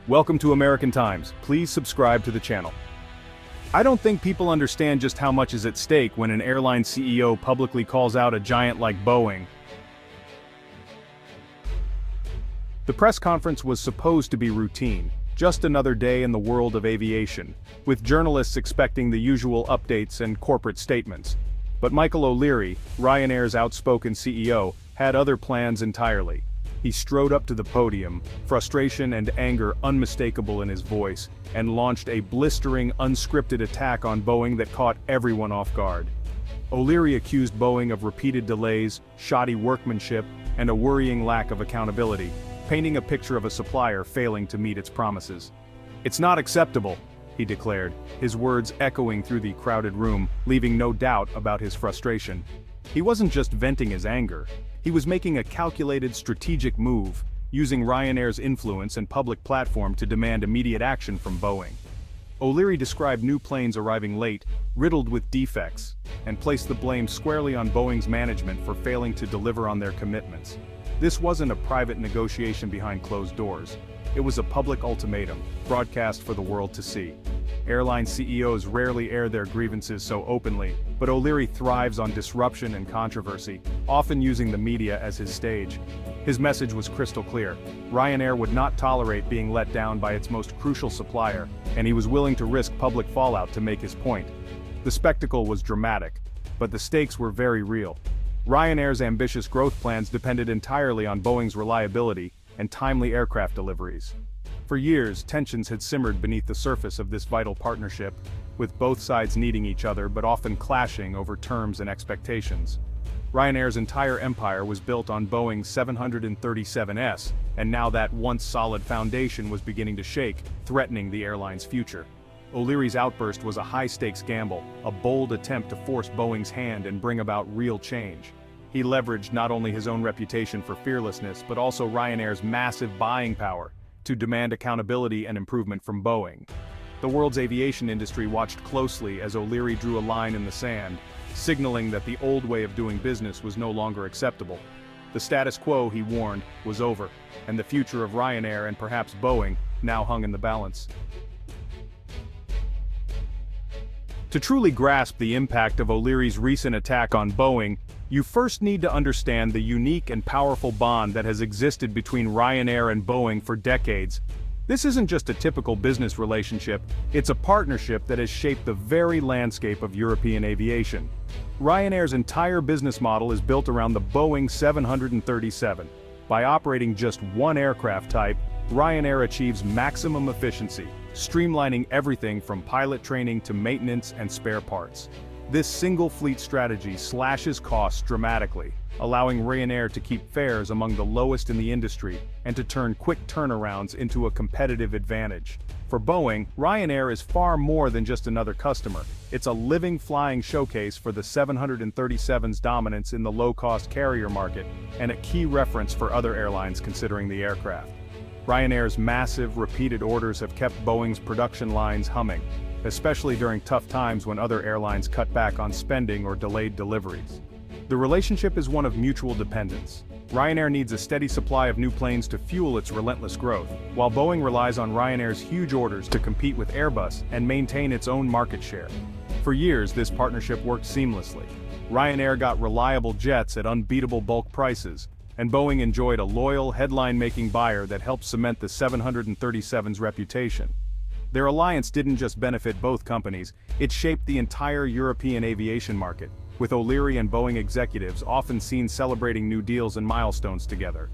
Welcome to American Times. Please subscribe to the channel. I don't think people understand just how much is at stake when an airline CEO publicly calls out a giant like Boeing. The press conference was supposed to be routine, just another day in the world of aviation, with journalists expecting the usual updates and corporate statements. But Michael O'Leary, Ryanair's outspoken CEO, had other plans entirely. He strode up to the podium, frustration and anger unmistakable in his voice, and launched a blistering, unscripted attack on Boeing that caught everyone off guard. O'Leary accused Boeing of repeated delays, shoddy workmanship, and a worrying lack of accountability, painting a picture of a supplier failing to meet its promises. "It's not acceptable," he declared, his words echoing through the crowded room, leaving no doubt about his frustration. He wasn't just venting his anger. He was making a calculated strategic move, using Ryanair's influence and public platform to demand immediate action from Boeing. O'Leary described new planes arriving late, riddled with defects, and placed the blame squarely on Boeing's management for failing to deliver on their commitments. This wasn't a private negotiation behind closed doors. It was a public ultimatum, broadcast for the world to see. Airline CEOs rarely air their grievances so openly, but O'Leary thrives on disruption and controversy, often using the media as his stage. His message was crystal clear. Ryanair would not tolerate being let down by its most crucial supplier, and he was willing to risk public fallout to make his point. The spectacle was dramatic, but the stakes were very real. Ryanair's ambitious growth plans depended entirely on Boeing's reliability and timely aircraft deliveries. For years, tensions had simmered beneath the surface of this vital partnership, with both sides needing each other but often clashing over terms and expectations. Ryanair's entire empire was built on Boeing's 737s, and now that once solid foundation was beginning to shake, threatening the airline's future. O'Leary's outburst was a high-stakes gamble, a bold attempt to force Boeing's hand and bring about real change. He leveraged not only his own reputation for fearlessness but also Ryanair's massive buying power to demand accountability and improvement from Boeing. The world's aviation industry watched closely as O'Leary drew a line in the sand, signaling that the old way of doing business was no longer acceptable. The status quo, he warned, was over, and the future of Ryanair and perhaps Boeing now hung in the balance. To truly grasp the impact of O'Leary's recent attack on Boeing, you first need to understand the unique and powerful bond that has existed between Ryanair and Boeing for decades. This isn't just a typical business relationship, it's a partnership that has shaped the very landscape of European aviation. Ryanair's entire business model is built around the Boeing 737. By operating just one aircraft type, Ryanair achieves maximum efficiency, streamlining everything from pilot training to maintenance and spare parts. This single fleet strategy slashes costs dramatically, allowing Ryanair to keep fares among the lowest in the industry and to turn quick turnarounds into a competitive advantage. For Boeing, Ryanair is far more than just another customer. It's a living flying showcase for the 737's dominance in the low-cost carrier market and a key reference for other airlines considering the aircraft. Ryanair's massive, repeated orders have kept Boeing's production lines humming, especially during tough times when other airlines cut back on spending or delayed deliveries. The relationship is one of mutual dependence. Ryanair needs a steady supply of new planes to fuel its relentless growth, while Boeing relies on Ryanair's huge orders to compete with Airbus and maintain its own market share. For years, this partnership worked seamlessly. Ryanair got reliable jets at unbeatable bulk prices, and Boeing enjoyed a loyal, headline-making buyer that helped cement the 737's reputation. Their alliance didn't just benefit both companies, it shaped the entire European aviation market, with O'Leary and Boeing executives often seen celebrating new deals and milestones together.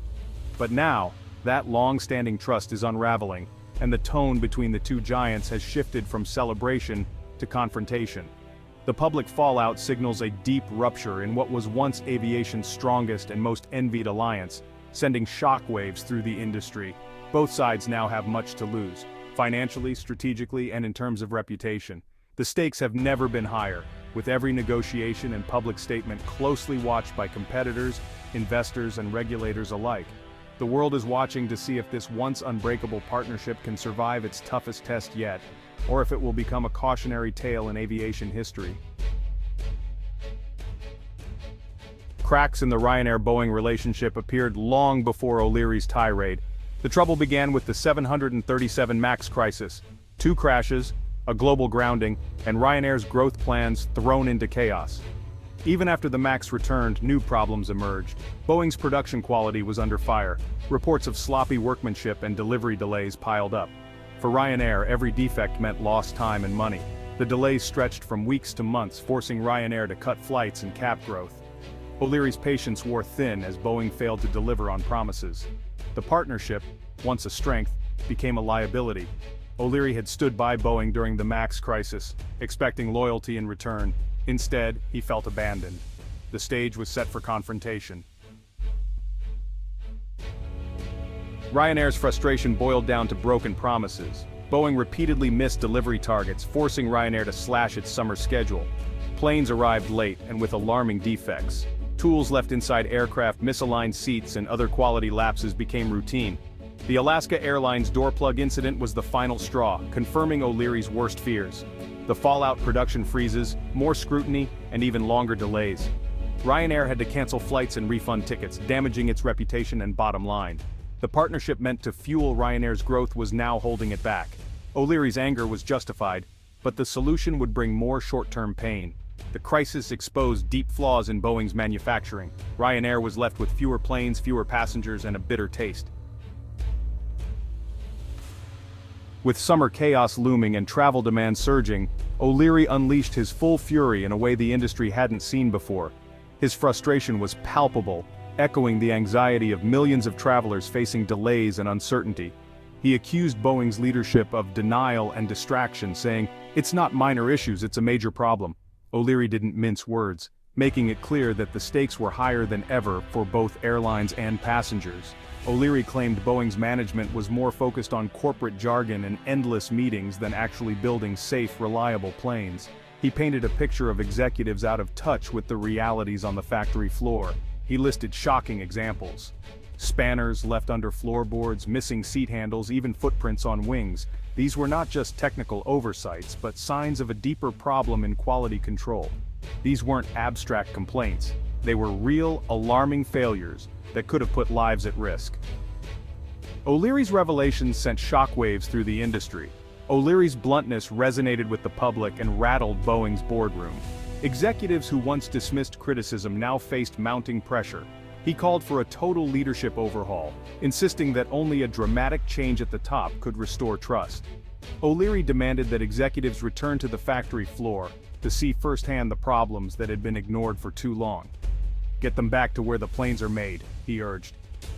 But now, that long-standing trust is unraveling, and the tone between the two giants has shifted from celebration to confrontation. The public fallout signals a deep rupture in what was once aviation's strongest and most envied alliance, sending shockwaves through the industry. Both sides now have much to lose, financially, strategically, and in terms of reputation. The stakes have never been higher, with every negotiation and public statement closely watched by competitors, investors, and regulators alike. The world is watching to see if this once unbreakable partnership can survive its toughest test yet, or if it will become a cautionary tale in aviation history. Cracks in the Ryanair-Boeing relationship appeared long before O'Leary's tirade. The trouble began with the 737 MAX crisis. 2 crashes, a global grounding, and Ryanair's growth plans thrown into chaos. Even after the MAX returned, new problems emerged. Boeing's production quality was under fire. Reports of sloppy workmanship and delivery delays piled up. For Ryanair, every defect meant lost time and money. The delays stretched from weeks to months, forcing Ryanair to cut flights and cap growth. O'Leary's patience wore thin as Boeing failed to deliver on promises. The partnership, once a strength, became a liability. O'Leary had stood by Boeing during the MAX crisis, expecting loyalty in return. Instead, he felt abandoned. The stage was set for confrontation. Ryanair's frustration boiled down to broken promises. Boeing repeatedly missed delivery targets, forcing Ryanair to slash its summer schedule. Planes arrived late and with alarming defects. Tools left inside aircraft, misaligned seats, and other quality lapses became routine. The Alaska Airlines door plug incident was the final straw, confirming O'Leary's worst fears. The fallout: production freezes, more scrutiny, and even longer delays. Ryanair had to cancel flights and refund tickets, damaging its reputation and bottom line. The partnership meant to fuel Ryanair's growth was now holding it back. O'Leary's anger was justified, but the solution would bring more short-term pain. The crisis exposed deep flaws in Boeing's manufacturing. Ryanair was left with fewer planes, fewer passengers, and a bitter taste. With summer chaos looming and travel demand surging, O'Leary unleashed his full fury in a way the industry hadn't seen before. His frustration was palpable, echoing the anxiety of millions of travelers facing delays and uncertainty. He accused Boeing's leadership of denial and distraction, saying, "It's not minor issues, it's a major problem." O'Leary didn't mince words, making it clear that the stakes were higher than ever for both airlines and passengers. O'Leary claimed Boeing's management was more focused on corporate jargon and endless meetings than actually building safe, reliable planes. He painted a picture of executives out of touch with the realities on the factory floor. He listed shocking examples. Spanners left under floorboards, missing seat handles, even footprints on wings. These were not just technical oversights, but signs of a deeper problem in quality control. These weren't abstract complaints. They were real, alarming failures that could have put lives at risk. O'Leary's revelations sent shockwaves through the industry. O'Leary's bluntness resonated with the public and rattled Boeing's boardroom. Executives who once dismissed criticism now faced mounting pressure. He called for a total leadership overhaul, insisting that only a dramatic change at the top could restore trust. O'Leary demanded that executives return to the factory floor to see firsthand the problems that had been ignored for too long. "Get them back to where the planes are made," he urged,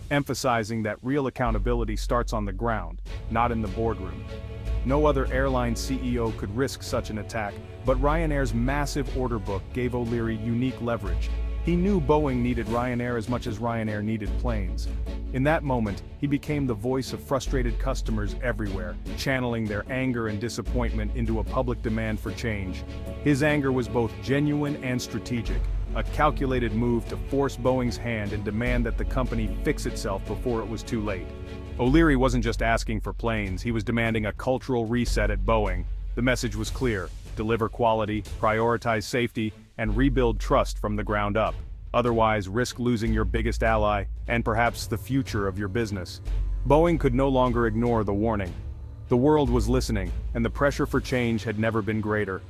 emphasizing that real accountability starts on the ground, not in the boardroom. No other airline CEO could risk such an attack, but Ryanair's massive order book gave O'Leary unique leverage. He knew Boeing needed Ryanair as much as Ryanair needed planes. In that moment, he became the voice of frustrated customers everywhere, channeling their anger and disappointment into a public demand for change. His anger was both genuine and strategic, a calculated move to force Boeing's hand and demand that the company fix itself before it was too late. O'Leary wasn't just asking for planes, he was demanding a cultural reset at Boeing. The message was clear: deliver quality, prioritize safety, and rebuild trust from the ground up. Otherwise, risk losing your biggest ally, and perhaps the future of your business. Boeing could no longer ignore the warning. The world was listening, and the pressure for change had never been greater.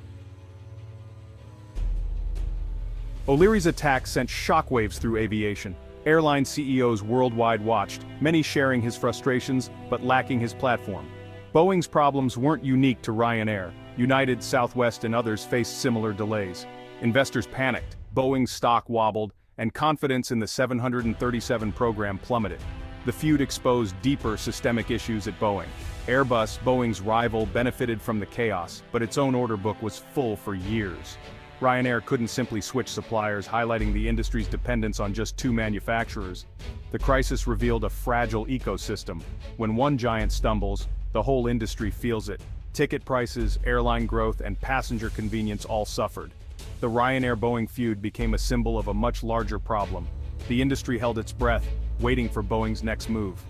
O'Leary's attack sent shockwaves through aviation. Airline CEOs worldwide watched, many sharing his frustrations, but lacking his platform. Boeing's problems weren't unique to Ryanair. United, Southwest, and others faced similar delays. Investors panicked, Boeing's stock wobbled, and confidence in the 737 program plummeted. The feud exposed deeper systemic issues at Boeing. Airbus, Boeing's rival, benefited from the chaos, but its own order book was full for years. Ryanair couldn't simply switch suppliers, highlighting the industry's dependence on just 2 manufacturers. The crisis revealed a fragile ecosystem. When one giant stumbles, the whole industry feels it. Ticket prices, airline growth, and passenger convenience all suffered. The Ryanair-Boeing feud became a symbol of a much larger problem. The industry held its breath, waiting for Boeing's next move.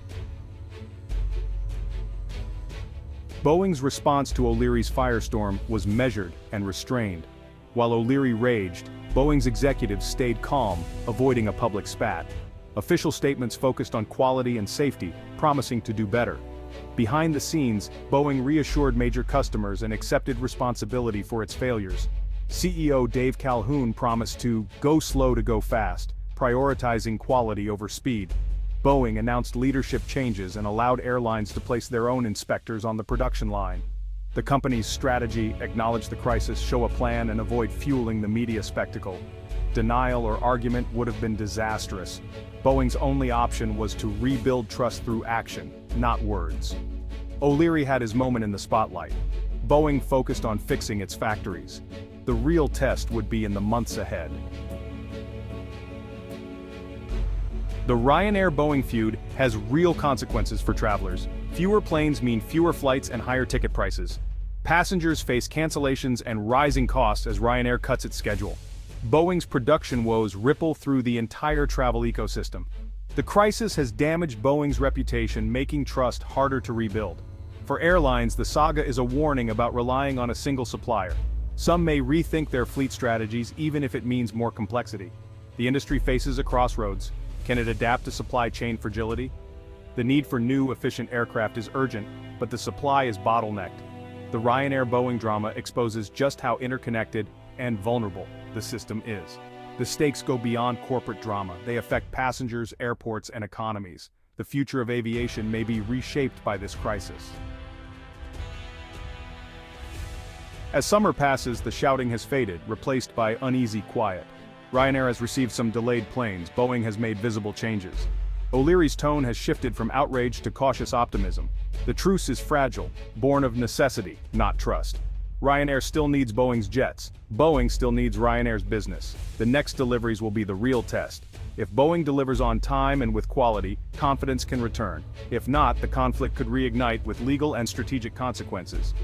Boeing's response to O'Leary's firestorm was measured and restrained. While O'Leary raged, Boeing's executives stayed calm, avoiding a public spat. Official statements focused on quality and safety, promising to do better. Behind the scenes, Boeing reassured major customers and accepted responsibility for its failures. CEO Dave Calhoun promised to go slow to go fast, prioritizing quality over speed. Boeing announced leadership changes and allowed airlines to place their own inspectors on the production line. The company's strategy: acknowledge the crisis, show a plan, and avoid fueling the media spectacle. Denial or argument would have been disastrous. Boeing's only option was to rebuild trust through action, not words. O'Leary had his moment in the spotlight. Boeing focused on fixing its factories. The real test would be in the months ahead. The Ryanair-Boeing feud has real consequences for travelers. Fewer planes mean fewer flights and higher ticket prices. Passengers face cancellations and rising costs as Ryanair cuts its schedule. Boeing's production woes ripple through the entire travel ecosystem. The crisis has damaged Boeing's reputation, making trust harder to rebuild. For airlines, the saga is a warning about relying on a single supplier. Some may rethink their fleet strategies even if it means more complexity. The industry faces a crossroads. Can it adapt to supply chain fragility? The need for new, efficient aircraft is urgent, but the supply is bottlenecked. The Ryanair-Boeing drama exposes just how interconnected and vulnerable the system is. The stakes go beyond corporate drama. They affect passengers, airports, and economies. The future of aviation may be reshaped by this crisis. As summer passes, the shouting has faded, replaced by uneasy quiet. Ryanair has received some delayed planes. Boeing has made visible changes. O'Leary's tone has shifted from outrage to cautious optimism. The truce is fragile, born of necessity, not trust. Ryanair still needs Boeing's jets. Boeing still needs Ryanair's business. The next deliveries will be the real test. If Boeing delivers on time and with quality, confidence can return. If not, the conflict could reignite with legal and strategic consequences.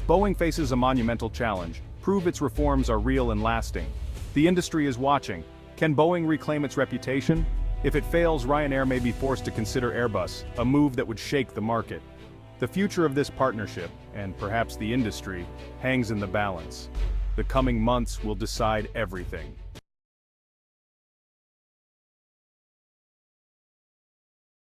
Boeing faces a monumental challenge: prove its reforms are real and lasting. The industry is watching. Can Boeing reclaim its reputation? If it fails, Ryanair may be forced to consider Airbus, a move that would shake the market. The future of this partnership, and perhaps the industry, hangs in the balance. The coming months will decide everything.